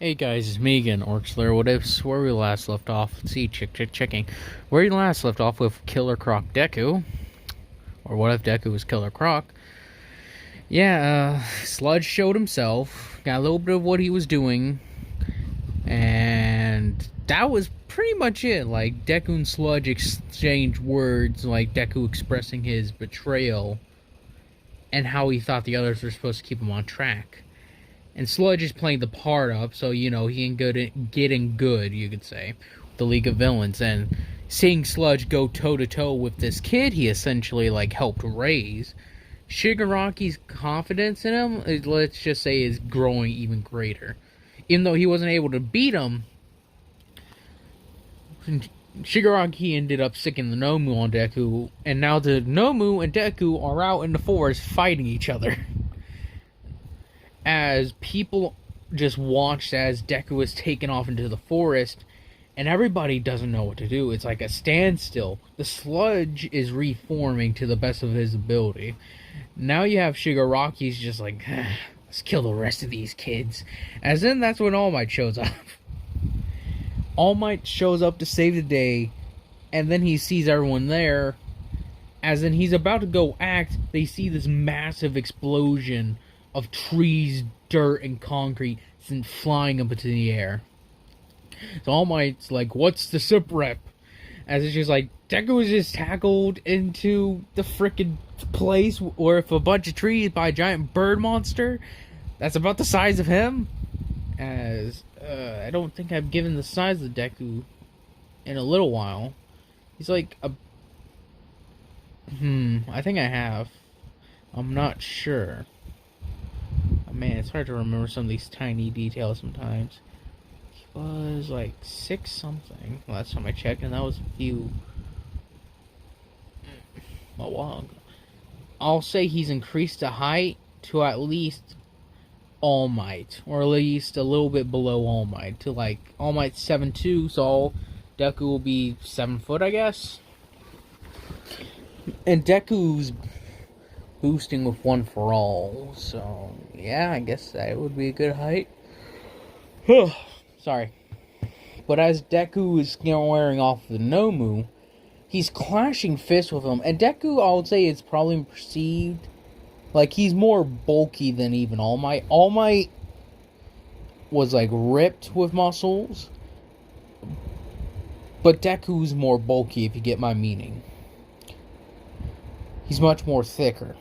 Hey guys, it's me again, Orcslayer. What ifs? Where we last left off? Let's see, checking. Where we last left off with Killer Croc Deku, or what if Deku was Killer Croc? Yeah, Sludge showed himself, got a little bit of what he was doing, and that was pretty much it. Like, Deku and Sludge exchanged words, like Deku expressing his betrayal and how he thought the others were supposed to keep him on track. And Sludge is playing the part up, so, you know, he ain't getting good, you could say, with the League of Villains. And seeing Sludge go toe-to-toe with this kid he essentially, like, helped raise, Shigaraki's confidence in him, let's just say, is growing even greater. Even though he wasn't able to beat him, Shigaraki ended up sicking the Nomu on Deku, and now the Nomu and Deku are out in the forest fighting each other. As people just watched as Deku was taken off into the forest, and everybody doesn't know what to do. It's like a standstill. The Sludge is reforming to the best of his ability. Now you have Shigaraki's just like, let's kill the rest of these kids. As then that's when All Might shows up. All Might shows up to save the day, and then he sees everyone there. As in he's about to go act, they see this massive explosion of trees, dirt, and concrete and flying up into the air. So All Might's like, what's the SIP rep? As it's just like, Deku was just tackled into the frickin' place where if a bunch of trees by a giant bird monster that's about the size of him. As, I don't think I've given the size of Deku in a little while. He's like a... I think I have. I'm not sure. Man, it's hard to remember some of these tiny details sometimes. He was like 6 something last time I checked, and that was a while ago. I'll say he's increased the height to at least All Might, or at least a little bit below All Might, to like All Might's 7'2", so Deku will be 7 foot, I guess. And Deku's boosting with One for All, so yeah, I guess that would be a good height. Sorry. But as Deku is wearing off the Nomu, he's clashing fists with him, and Deku, I would say, is probably perceived like he's more bulky than even All Might. All Might was like ripped with muscles, but Deku's more bulky, if you get my meaning. He's much more thicker.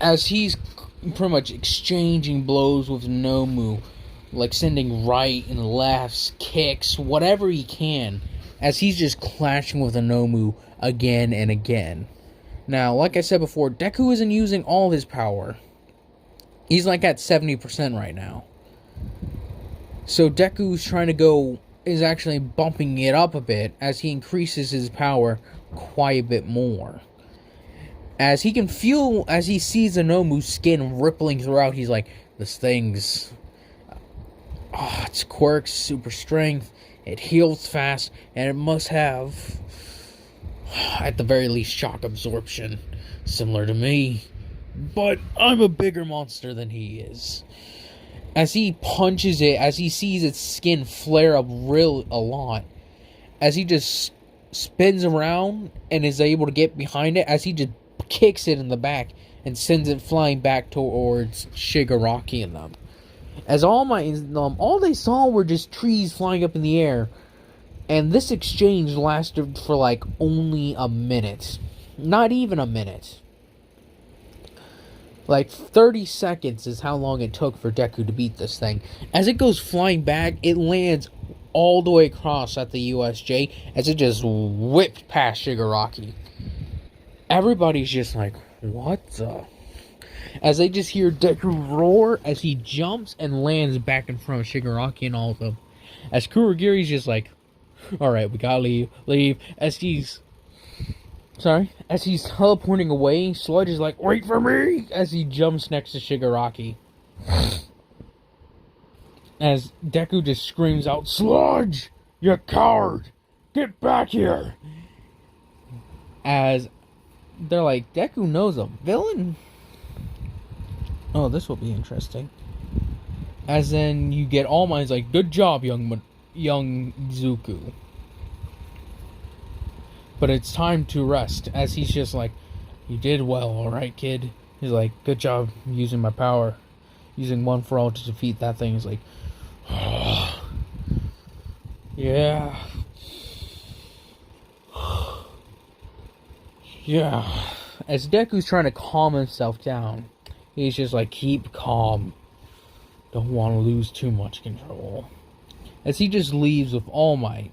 As he's pretty much exchanging blows with Nomu, like sending right and lefts, kicks, whatever he can, as he's just clashing with the Nomu again and again. Now, like I said before, Deku isn't using all his power. He's like at 70% right now. So Deku's is actually bumping it up a bit as he increases his power quite a bit more. As he can feel, as he sees the Nomu's skin rippling throughout, he's like, this thing's... it's quirks, super strength, it heals fast, and it must have, at the very least, shock absorption, similar to me. But I'm a bigger monster than he is. As he punches it, as he sees its skin flare up a lot, as he just spins around and is able to get behind it, as he just kicks it in the back and sends it flying back towards Shigaraki and them. As all they saw were just trees flying up in the air, and this exchange lasted for like only a minute. Not even a minute. Like 30 seconds is how long it took for Deku to beat this thing. As it goes flying back, it lands all the way across at the USJ as it just whipped past Shigaraki. Everybody's just like, what the... As they just hear Deku roar as he jumps and lands back in front of Shigaraki and all of them. As Kurogiri's just like, alright, we gotta leave. As he's teleporting away, Sludge is like, wait for me! As he jumps next to Shigaraki. As Deku just screams out, Sludge! You coward! Get back here! As they're like, Deku knows a villain? Oh, this will be interesting. As then you get All Might's like, good job, young Zuko. But it's time to rest. As he's just like, you did well, alright, kid. He's like, good job using my power. Using one for all to defeat that thing. He's like, oh, yeah. Yeah. As Deku's trying to calm himself down, he's just like, keep calm. Don't want to lose too much control. As he just leaves with All Might.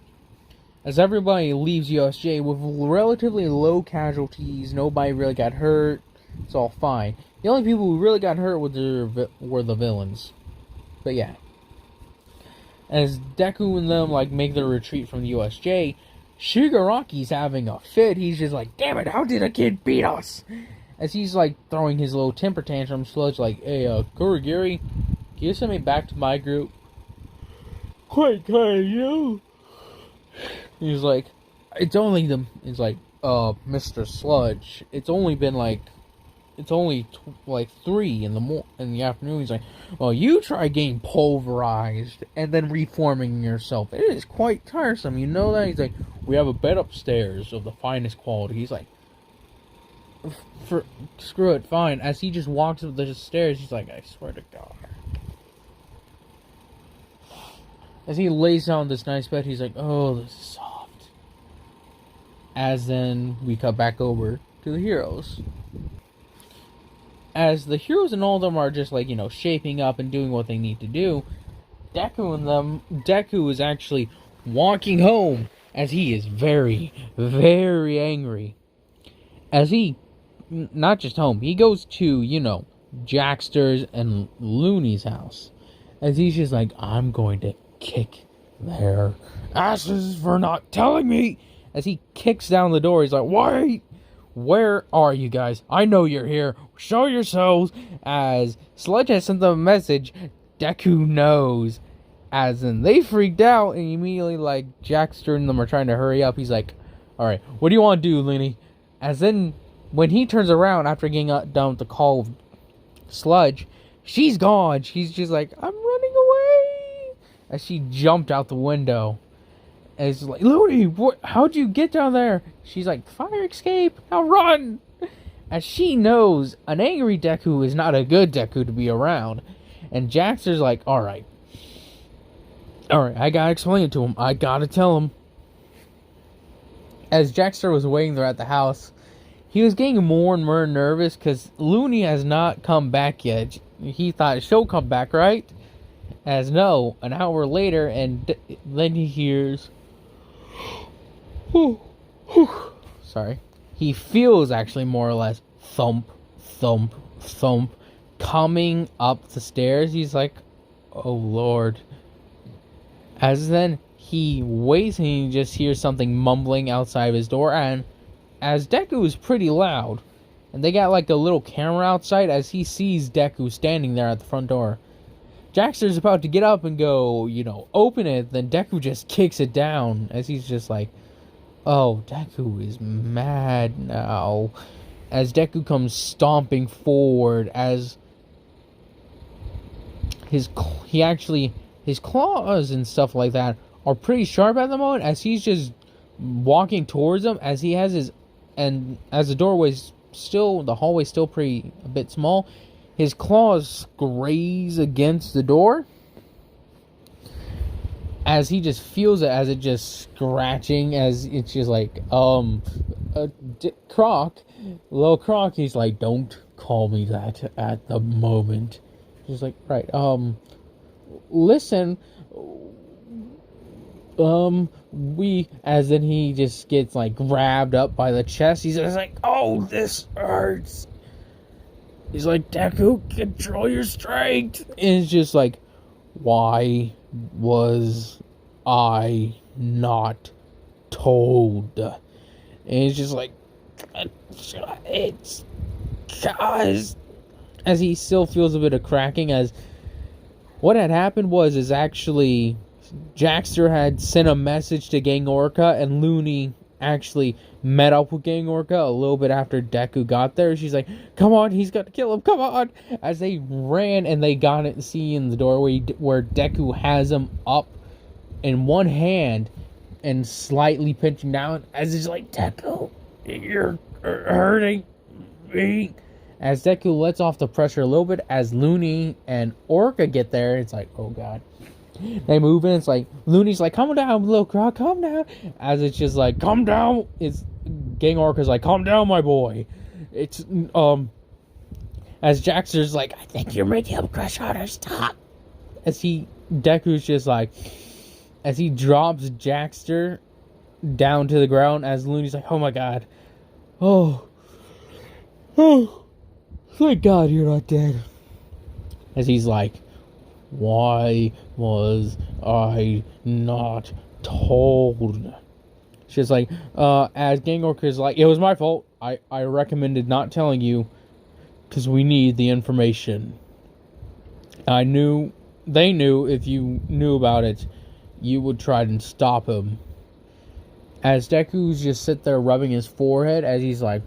As everybody leaves USJ with relatively low casualties, nobody really got hurt. It's all fine. The only people who really got hurt were the villains. But yeah. As Deku and them like make their retreat from the USJ, Shigaraki's having a fit. He's just like, damn it, how did a kid beat us? As he's like throwing his little temper tantrum, Sludge like, hey, Kurogiri, can you send me back to my group? Quite kind of you. He's like, it's only them. He's like, Mr. Sludge, it's only 3 in the afternoon. He's like, well, you try getting pulverized and then reforming yourself. It is quite tiresome, you know that? He's like, we have a bed upstairs of the finest quality. He's like, screw it, fine. As he just walks up the stairs, he's like, I swear to God. As he lays down this nice bed, he's like, oh, this is soft. As then we cut back over to the heroes. As the heroes and all of them are just like, shaping up and doing what they need to do, Deku is actually walking home as he is very, very angry. As he, not just home, he goes to, Jackster's and Looney's house. As he's just like, I'm going to kick their asses for not telling me. As he kicks down the door, he's like, wait, where are you guys? I know you're here. Show yourselves. As Sludge has sent them a message, Deku knows. As in, they freaked out and immediately, like, Jackster and them are trying to hurry up. He's like, alright, what do you want to do, Looney? As then, when he turns around after getting done with the call of Sludge, she's gone. She's just like, I'm running away. As she jumped out the window. And it's like, Looney, how'd you get down there? She's like, fire escape, now run! As she knows, an angry Deku is not a good Deku to be around. And Jackster's like, alright, I gotta explain it to him. I gotta tell him. As Jackster was waiting there at the house, he was getting more and more nervous because Looney has not come back yet. He thought she'll come back, right? As no, an hour later, and then he hears... Sorry. He feels actually more or less thump, thump, thump coming up the stairs. He's like, oh Lord. As then he waits and he just hears something mumbling outside of his door. And as Deku is pretty loud, and they got like a little camera outside, as he sees Deku standing there at the front door. Jackster's about to get up and go, open it. Then Deku just kicks it down as he's just like, oh, Deku is mad now. As Deku comes stomping forward as his claws and stuff like that are pretty sharp at the moment as he's just walking towards them as he has and as the hallway's still a bit small, his claws graze against the door as he just feels it as it just scratching as it's just like, Croc, little Croc, he's like, don't call me that at the moment. He's like, right, listen, as then he just gets like grabbed up by the chest. He's just like, oh, this hurts. He's like, Deku, control your strength. And it's just like, why was I not told? And it's just like, it's guys. As he still feels a bit of cracking, as what had happened was actually Jackster had sent a message to Gang Orca, and Looney actually met up with Gang Orca a little bit after Deku got there. She's like, come on, he's got to kill him, come on. As they ran and they got it, see in the doorway where Deku has him up in one hand and slightly pinching down as he's like, Deku, you're hurting me. As Deku lets off the pressure a little bit, as Looney and Orca get there, it's like, oh god. They move in, it's like, Looney's like, calm down, little croc, calm down. As it's just like, calm down. It's Gang Orca's like, calm down, my boy. It's, as Jaxter's like, I think you're making him crush harder, stop. Deku's just like, as he drops Jaxter down to the ground, as Looney's like, oh my god. Oh, thank God you're not dead. As he's like, why was I not told? She's like, as Gang Orca's like, it was my fault. I recommended not telling you because we need the information. They knew if you knew about it, you would try and stop him. As Deku's just sit there rubbing his forehead as he's like,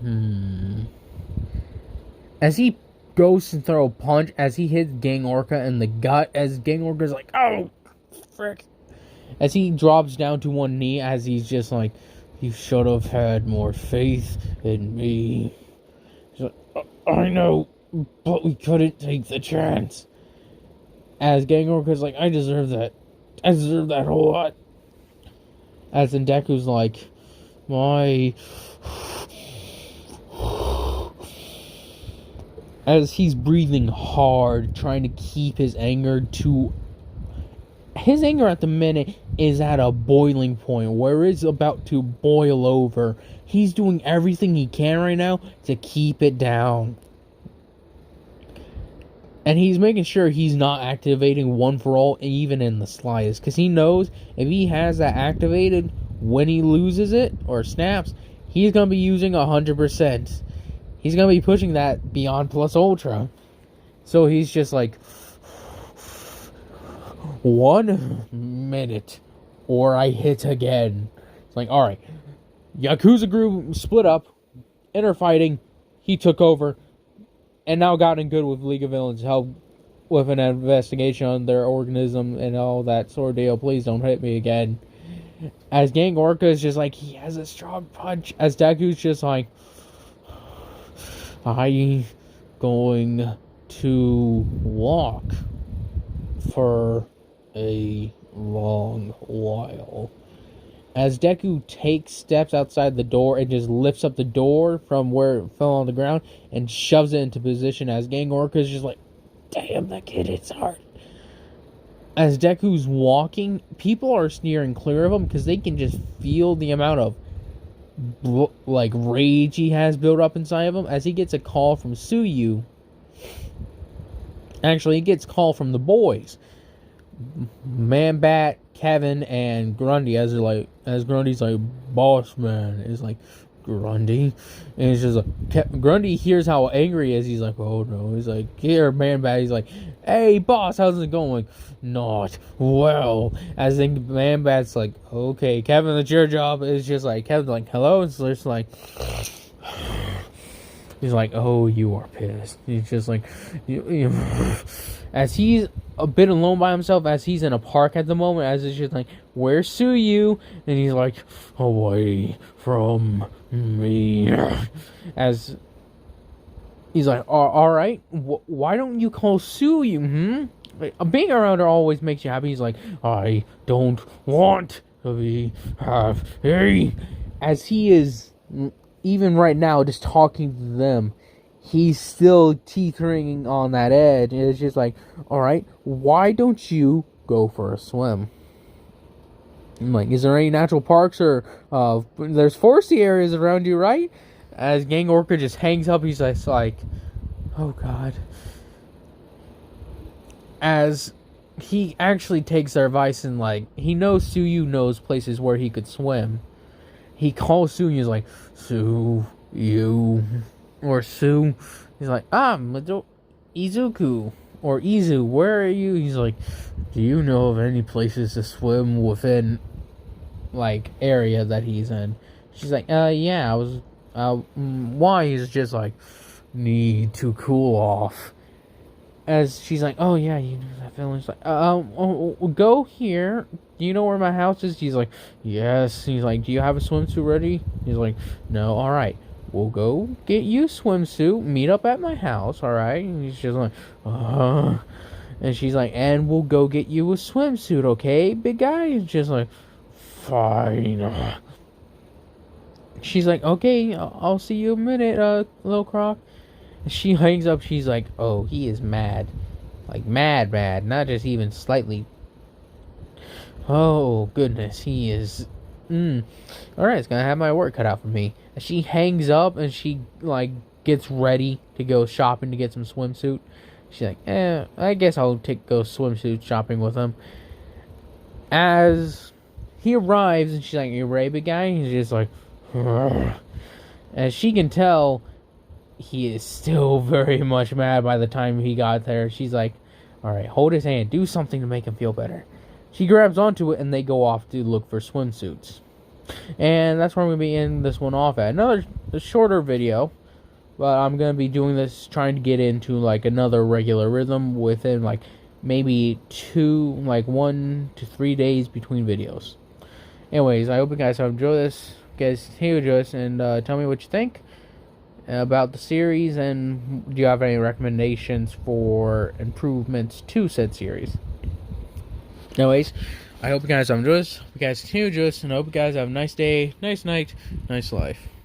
As he goes to throw a punch, as he hits Gang Orca in the gut, as Gang Orca's like, oh, frick. As he drops down to one knee, as he's just like, you should have had more faith in me. He's like, I know, but we couldn't take the chance. As Gang Orca's like, I deserve that. I deserve that whole lot. As in Deku's like, why? As he's breathing hard, trying to keep his anger to... His anger at the minute is at a boiling point, where it's about to boil over. He's doing everything he can right now to keep it down. And he's making sure he's not activating One for All, even in the slightest. Because he knows if he has that activated, when he loses it, or snaps, he's going to be using 100%. He's going to be pushing that beyond plus ultra. So he's just like, 1 minute, or I hit again. It's like, alright. Yakuza group split up. Inner fighting. He took over. And now gotten good with League of Villains. Help with an investigation on their organism and all that sort of deal. Please don't hit me again. As Gang Orca is just like, he has a strong punch. As Deku's just like, I'm going to walk for a long while. As Deku takes steps outside the door and just lifts up the door from where it fell on the ground and shoves it into position, as Gang Orca is just like, damn, that kid hits hard. As Deku's walking, people are steering clear of him because they can just feel the amount of rage he has built up inside of him. As he gets a call from Tsuyu. Actually, he gets a call from the boys. Man-Bat, Kevin, and Grundy, as Grundy's like, boss man, is like, Grundy, and it's just like, Grundy hears how angry he is, he's like, oh no, he's like, here, Man-Bat, he's like, hey boss, how's it going? Not well. As then Man-Bat's like, okay, Kevin, it's your job. It's just like, Kevin's like, hello, and so it's like, he's like, oh, you are pissed. He's just like, as he's a bit alone by himself, as he's in a park at the moment, as it's just like, where's Tsuyu? And he's like, away from me. As he's like, alright, why don't you call Tsuyu, being around her always makes you happy. He's like, I don't want to be happy. As he is, even right now, just talking to them, he's still teetering on that edge. It's just like, alright, why don't you go for a swim? I'm like, is there any natural parks or there's foresty areas around you, right? As Gang Orca just hangs up, he's just like, oh god. As he actually takes their advice and like, he knows Tsuyu knows places where he could swim. He calls Tsuyu, he's like, Tsuyu, or Sue. He's like, Izuku, or Izu, where are you? He's like, do you know of any places to swim within, like, area that he's in? She's like, yeah, I was, why? He's just like, need to cool off. As she's like, oh yeah, you know that feeling. She's like, go here. Do you know where my house is? He's like, yes. He's like, do you have a swimsuit ready? He's like, no. All right, we'll go get you a swimsuit. Meet up at my house. All right. And he's just like, and she's like, and we'll go get you a swimsuit, okay, big guy? He's just like, fine. She's like, okay, I'll see you in a minute, little croc. She hangs up. She's like, oh, he is mad. Like, mad, not just even slightly. Oh, goodness, he is. Alright, it's gonna have my work cut out for me. She hangs up and she, like, gets ready to go shopping to get some swimsuit. She's like, I guess I'll go swimsuit shopping with him. As he arrives and she's like, you ready, big guy? He's just like, as she can tell, he is still very much mad by the time he got there. She's like, alright, hold his hand. Do something to make him feel better. She grabs onto it and they go off to look for swimsuits. And that's where I'm going to be ending this one off at. Another shorter video. But I'm going to be doing this, trying to get into like another regular rhythm within like maybe 1 to 3 days between videos. Anyways, I hope you guys have enjoyed this. You guys continue to enjoy this and tell me what you think about the series, and do you have any recommendations for improvements to said series. Anyways, I hope you guys have enjoyed this. Hope you guys continue to enjoy this, and I hope you guys have a nice day, nice night, nice life.